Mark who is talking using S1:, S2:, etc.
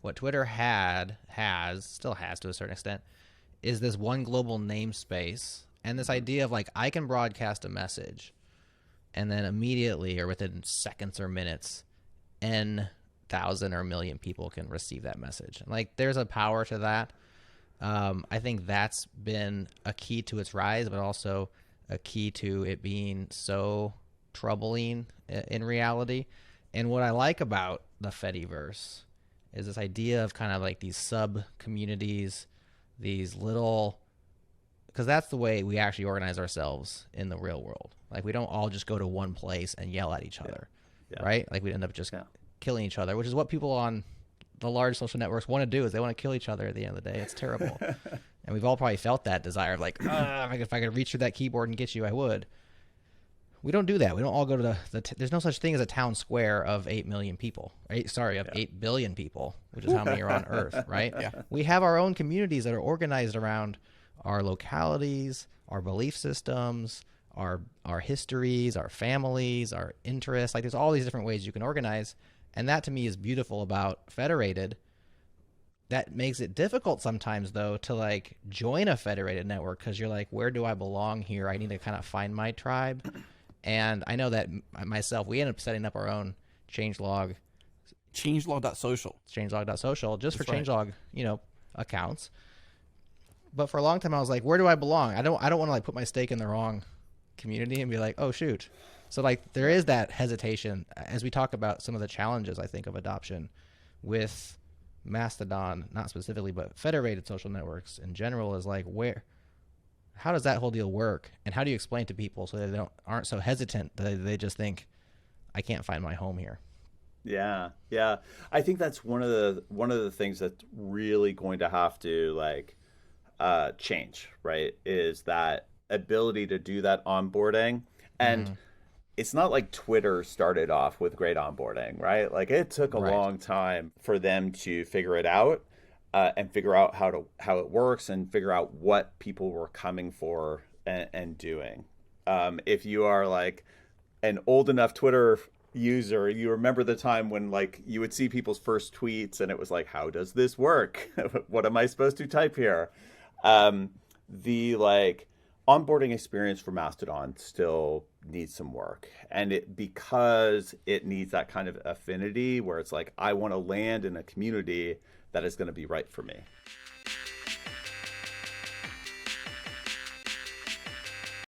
S1: what Twitter still has to a certain extent, is this one global namespace and this idea of like I can broadcast a message and then immediately or within seconds or minutes, n thousand or million people can receive that message. Like there's a power to that. I think that's been a key to its rise, but also a key to it being so troubling in reality. And what I like about the fediverse is this idea of kind of like these sub communities, these little, because that's the way we actually organize ourselves in the real world. Like we don't all just go to one place and yell at each other, right? Like we end up just killing each other, which is what people on the large social networks want to do, is they want to kill each other at the end of the day. It's terrible. And we've all probably felt that desire of like, if I could reach through that keyboard and get you, I would. We don't do that. We don't all go to there's no such thing as a town square of 8 million people, right? Sorry, of 8 billion people, which is how many are on Earth, right? Yeah. We have our own communities that are organized around our localities, our belief systems, our histories, our families, our interests. Like there's all these different ways you can organize. And that to me is beautiful about federated. That makes it difficult sometimes though to like join a federated network, because you're like, where do I belong here? I need to kind of find my tribe. And I know that myself, we ended up setting up our own changelog. Changelog.social, just for changelog, accounts. But for a long time I was like, where do I belong? I don't want to like put my stake in the wrong community and be like, oh shoot. So like there is that hesitation as we talk about some of the challenges, I think, of adoption with Mastodon, not specifically, but federated social networks in general, is like how does that whole deal work? And how do you explain to people so they aren't so hesitant that they just think, I can't find my home here?
S2: Yeah. Yeah. I think that's one of the things that's really going to have to like change, right? Is that ability to do that onboarding. And it's not like Twitter started off with great onboarding, right? Like it took a long time for them to figure it out and figure out how it works and figure out what people were coming for and doing. If you are like an old enough Twitter user, you remember the time when like you would see people's first tweets and it was like, how does this work? What am I supposed to type here? The like onboarding experience for Mastodon still needs some work, and because it needs that kind of affinity where it's like I want to land in a community that is going to be right for me.